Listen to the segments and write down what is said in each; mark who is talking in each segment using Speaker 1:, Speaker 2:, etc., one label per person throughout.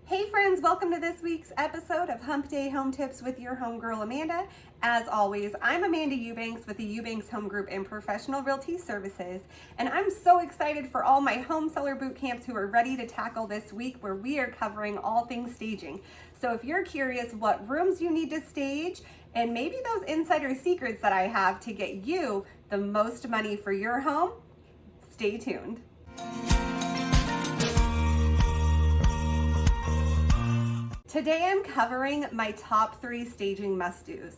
Speaker 1: Hey friends, welcome to this week's episode of Hump Day Home Tips with your homegirl Amanda. As always, I'm Amanda Eubanks with the Eubanks Home Group and Professional Realty Services, and I'm so excited for all my home seller boot camps who are ready to tackle this week where we are covering all things staging. So if you're curious what rooms you need to stage and maybe those insider secrets that I have to get you the most money for your home, stay tuned. Today I'm covering my top 3 staging must-dos.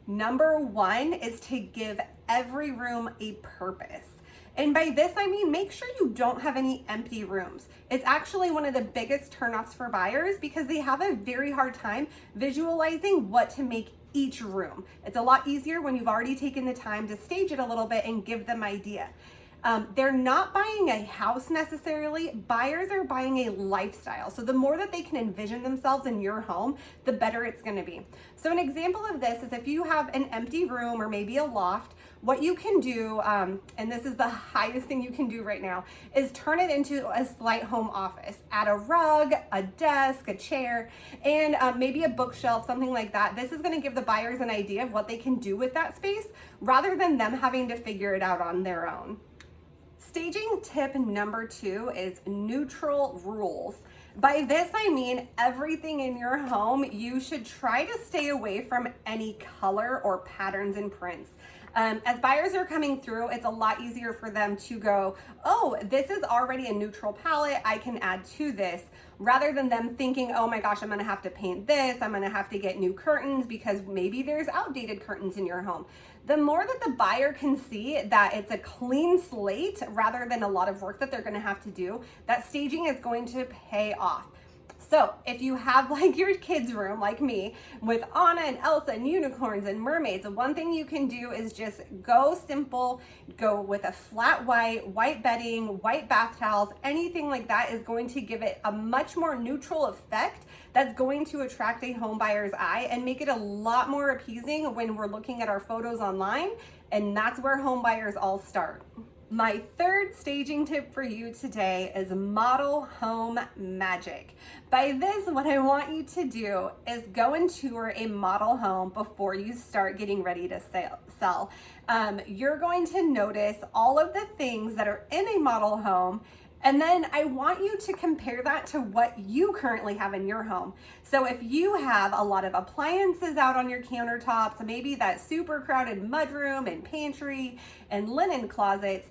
Speaker 1: Number 1 is to give every room a purpose. And by this I mean make sure you don't have any empty rooms. It's actually one of the biggest turnoffs for buyers because they have a very hard time visualizing what to make each room. It's a lot easier when you've already taken the time to stage it a little bit and give them idea. They're not buying a house necessarily. Buyers are buying a lifestyle. So the more that they can envision themselves in your home, the better it's going to be. So an example of this is if you have an empty room or maybe a loft, what you can do, and this is the highest thing you can do right now, is turn it into a slight home office. Add a rug, a desk, a chair, and maybe a bookshelf, something like that. This is going to give the buyers an idea of what they can do with that space rather than them having to figure it out on their own. Staging tip number 2 is neutral rules. By this I mean everything in your home, you should try to stay away from any color or patterns and prints. As buyers are coming through, it's a lot easier for them to go, oh, this is already a neutral palette, I can add to this, rather than them thinking, oh my gosh, I'm gonna have to paint this, I'm gonna have to get new curtains because maybe there's outdated curtains in your home. The more that the buyer can see that it's a clean slate rather than a lot of work that they're gonna have to do, that staging is going to pay off. So if you have like your kids' room like me with Anna and Elsa and unicorns and mermaids, one thing you can do is just go simple, go with a flat white bedding, white bath towels, anything like that is going to give it a much more neutral effect that's going to attract a home buyer's eye and make it a lot more appeasing when we're looking at our photos online, and that's where home buyers all start. My third staging tip for you today is model home magic. By this, what I want you to do is go and tour a model home before you start getting ready to sell. You're going to notice all of the things that are in a model home, and then I want you to compare that to what you currently have in your home. So if you have a lot of appliances out on your countertops, maybe that super crowded mudroom and pantry and linen closets,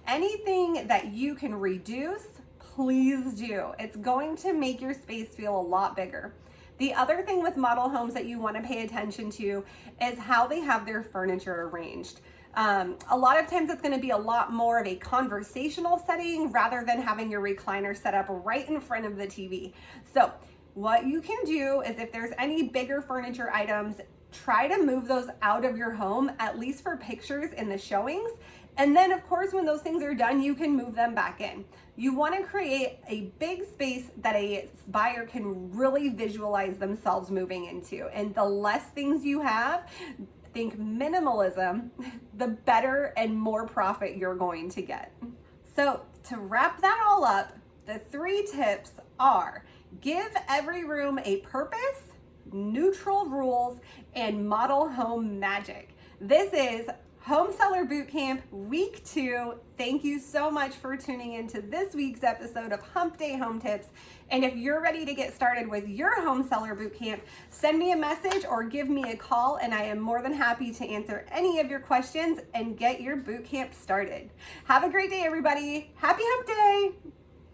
Speaker 1: anything that you can reduce, please do. It's going to make your space feel a lot bigger. The other thing with model homes that you want to pay attention to is how they have their furniture arranged. A lot of times it's going to be a lot more of a conversational setting rather than having your recliner set up right in front of the TV. So what you can do is if there's any bigger furniture items, try to move those out of your home, at least for pictures in the showings. And then of course, when those things are done, you can move them back in. You want to create a big space that a buyer can really visualize themselves moving into. And the less things you have, think minimalism, the better and more profit you're going to get. So to wrap that all up, the 3 tips are: give every room a purpose, neutral rules, and model home magic. This is Home Seller Bootcamp Week 2. Thank you so much for tuning into this week's episode of Hump Day Home Tips. And if you're ready to get started with your Home Seller Bootcamp, send me a message or give me a call, and I am more than happy to answer any of your questions and get your bootcamp started. Have a great day, everybody. Happy Hump Day.